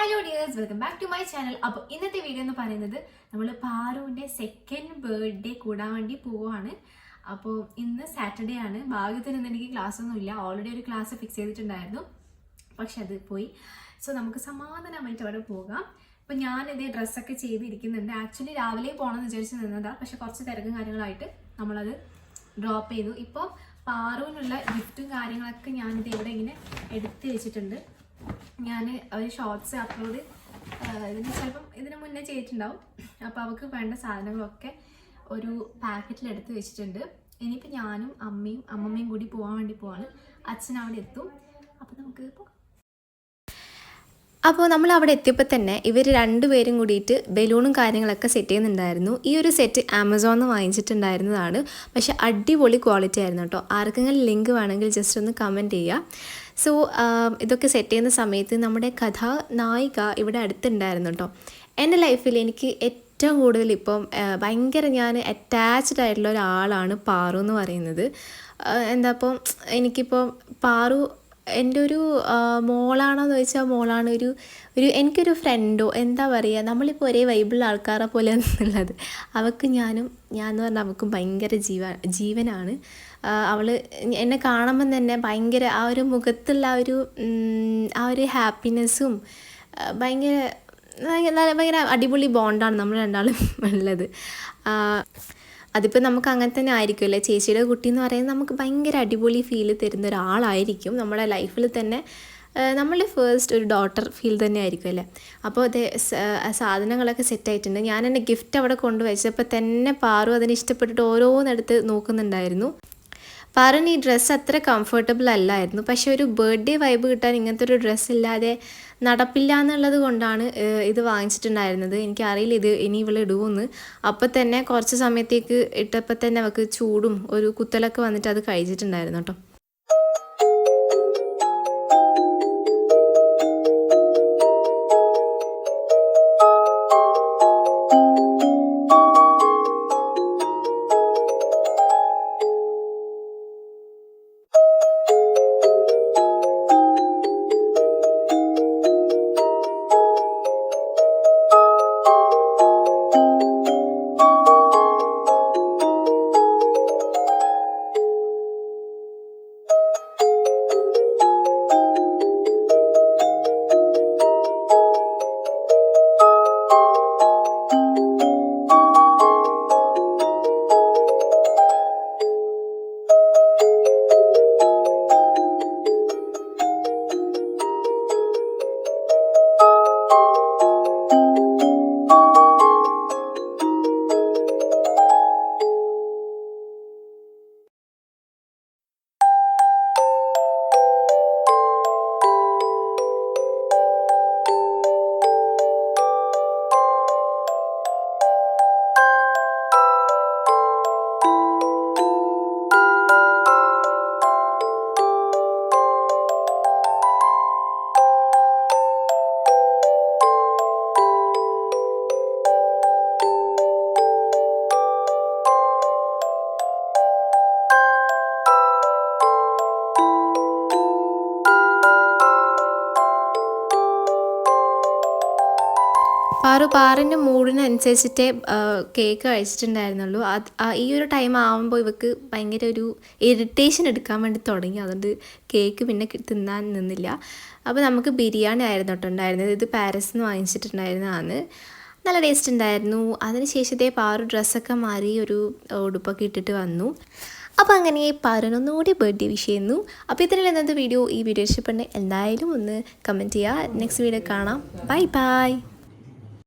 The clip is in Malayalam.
Hello dears, welcome back to my channel. അപ്പോൾ ഇന്നത്തെ വീഡിയോ എന്ന് പറയുന്നത് നമ്മൾ പാറുവിൻ്റെ സെക്കൻഡ് ബർത്ത്ഡേ കൂടാൻ വേണ്ടി പോവുകയാണ്. അപ്പോൾ ഇന്ന് സാറ്റർഡേ ആണ്. ഭാഗ്യത്തിന് ഇന്ന് എനിക്ക് ക്ലാസ്സൊന്നുമില്ല. ഓൾറെഡി ഒരു ക്ലാസ് ഫിക്സ് ചെയ്തിട്ടുണ്ടായിരുന്നു, പക്ഷെ അത് പോയി. സോ നമുക്ക് സമാധാനമായിട്ട് അവിടെ പോകാം. അപ്പോൾ ഞാനിതേ ഡ്രസ്സൊക്കെ ചെയ്തിരിക്കുന്നുണ്ട്. ആക്ച്വലി രാവിലെ പോകണമെന്ന് വിചാരിച്ച് നിന്നതാണ്, പക്ഷെ കുറച്ച് തിരക്കും കാര്യങ്ങളായിട്ട് നമ്മളത് ഡ്രോപ്പ് ചെയ്തു. ഇപ്പോൾ പാറുവിനുള്ള ഗിഫ്റ്റും കാര്യങ്ങളൊക്കെ ഞാനിത് ഇവിടെ ഇങ്ങനെ എടുത്ത് വെച്ചിട്ടുണ്ട്. ഞാൻ ഒരു ഷോർട്സ് അപ്ലോഡ് ചിലപ്പം ഇതിന് മുന്നേ ചെയ്തിട്ടുണ്ടാവും. അപ്പോൾ അവൾക്ക് വേണ്ട സാധനങ്ങളൊക്കെ ഒരു പാക്കറ്റിലെടുത്ത് വെച്ചിട്ടുണ്ട്. ഇനിയിപ്പോൾ ഞാനും അമ്മമ്മയും കൂടി പോകാൻ വേണ്ടി പോവാണ്. അച്ഛൻ അവിടെ എത്തും. അപ്പോൾ നമുക്ക് പോകാം. അപ്പോൾ നമ്മൾ അവിടെ എത്തിയപ്പോൾ തന്നെ ഇവർ രണ്ടുപേരും കൂടിയിട്ട് ബലൂണും കാര്യങ്ങളൊക്കെ സെറ്റ് ചെയ്യുന്നുണ്ടായിരുന്നു. ഈ ഒരു സെറ്റ് ആമസോണിൽ നിന്ന് വാങ്ങിച്ചിട്ടുണ്ടായിരുന്നതാണ്, പക്ഷേ അടിപൊളി ക്വാളിറ്റി ആയിരുന്നു കേട്ടോ. ആർക്കെങ്കിലും ലിങ്ക് വേണമെങ്കിൽ ജസ്റ്റ് ഒന്ന് കമൻറ്റ് ചെയ്യുക. സോ ഇതൊക്കെ സെറ്റ് ചെയ്യുന്ന സമയത്ത് നമ്മുടെ കഥാനായിക ഇവിടെ അടുത്തുണ്ടായിരുന്നു കേട്ടോ. എൻ്റെ ലൈഫിൽ എനിക്ക് ഏറ്റവും കൂടുതൽ ഇപ്പം ഭയങ്കര ഞാൻ അറ്റാച്ച്ഡ് ആയിട്ടുള്ള ഒരാളാണ് പാറു എന്ന് പറയുന്നത്. എന്താ ഇപ്പം എനിക്കിപ്പോൾ പാറു എൻ്റെ ഒരു മോളാണോയെന്ന് ചോദിച്ചാൽ മോളാണ്. എനിക്കൊരു ഫ്രണ്ടോ എന്താ പറയുക, നമ്മളിപ്പോൾ ഒരേ വൈബിളുള്ള ആൾക്കാരെ പോലെ എന്നുള്ളത്. ഞാൻ എന്ന് പറഞ്ഞാൽ അവൾക്കും ഭയങ്കര ജീവനാണ്. അവൾ എന്നെ കാണുമ്പം തന്നെ ഭയങ്കര ആ ഒരു മുഖത്തുള്ള ആ ഒരു ഹാപ്പിനെസ്സും ഭയങ്കര അടിപൊളി ബോണ്ടാണ് നമ്മൾ രണ്ടാളും ഉള്ളത്. അതിപ്പോൾ നമുക്ക് അങ്ങനെ തന്നെ ആയിരിക്കുമല്ലേ. ചേച്ചിയുടെ കുട്ടി എന്ന് പറയുന്നത് നമുക്ക് ഭയങ്കര അടിപൊളി ഫീൽ തരുന്ന ഒരാളായിരിക്കും. നമ്മുടെ ലൈഫിൽ തന്നെ നമ്മളുടെ ഫസ്റ്റ് ഒരു ഡോട്ടർ ഫീൽ തന്നെ ആയിരിക്കും അല്ലേ. അപ്പോൾ അത് സാധനങ്ങളൊക്കെ സെറ്റായിട്ടുണ്ട്. ഞാൻ എൻ്റെ ഗിഫ്റ്റ് അവിടെ കൊണ്ടുവച്ചപ്പോൾ തന്നെ പാറു അതിന് ഇഷ്ടപ്പെട്ടിട്ട് ഓരോന്നെടുത്ത് നോക്കുന്നുണ്ടായിരുന്നു. പാറുവിന് ഈ ഡ്രസ്സ് അത്ര കംഫർട്ടബിൾ അല്ലായിരുന്നു, പക്ഷേ ഒരു ബർത്ത്ഡേ വൈബ് കിട്ടാൻ ഇങ്ങനത്തെ ഒരു ഡ്രസ്സ് ഇല്ലാതെ നടപ്പില്ല എന്നുള്ളത് കൊണ്ടാണ് ഇത് വാങ്ങിച്ചിട്ടുണ്ടായിരുന്നത്. എനിക്കറിയില്ല ഇത് ഇനി ഇവൾ ഇടുമെന്ന്. അപ്പോൾ തന്നെ കുറച്ച് സമയത്തേക്ക് ഇട്ടപ്പോൾ തന്നെ അവൾക്ക് ചൂടും ഒരു കുത്തലൊക്കെ വന്നിട്ട് അത് കഴിച്ചിട്ടുണ്ടായിരുന്നു കേട്ടോ. പാറിൻ്റെ മൂഡിനനുസരിച്ചിട്ടേ കേക്ക് കഴിച്ചിട്ടുണ്ടായിരുന്നുള്ളൂ. ഈ ഒരു ടൈം ആകുമ്പോൾ ഇവൾക്ക് ഭയങ്കര ഒരു ഇറിറ്റേഷൻ എടുക്കാൻ വേണ്ടി തുടങ്ങി. അതുകൊണ്ട് കേക്ക് പിന്നെ തിന്നാൻ നിന്നില്ല. അപ്പോൾ നമുക്ക് ബിരിയാണി ആയിരുന്നു കേട്ടോ ഉണ്ടായിരുന്നത്. ഇത് പാരീസിൽ നിന്ന് വാങ്ങിച്ചിട്ടുണ്ടായിരുന്നതാണ്. നല്ല ടേസ്റ്റ് ഉണ്ടായിരുന്നു. അതിനുശേഷം ഇതേ പാറു ഡ്രസ്സൊക്കെ മാറി ഒരു ഉടുപ്പൊക്കെ ഇട്ടിട്ട് വന്നു. അപ്പോൾ അങ്ങനെ പാറിനൊന്നുകൂടി ബർത്ത്ഡേ വിഷ് ചെയ്യുന്നു. അപ്പോൾ ഇത്രയുള്ള ഇന്നത്തെ വീഡിയോ. ഈ വീഡിയോ ഇഷ്ടപ്പെടുന്ന എന്തായാലും ഒന്ന് കമൻറ്റ് ചെയ്യുക. നെക്സ്റ്റ് വീഡിയോ കാണാം. Bye bye.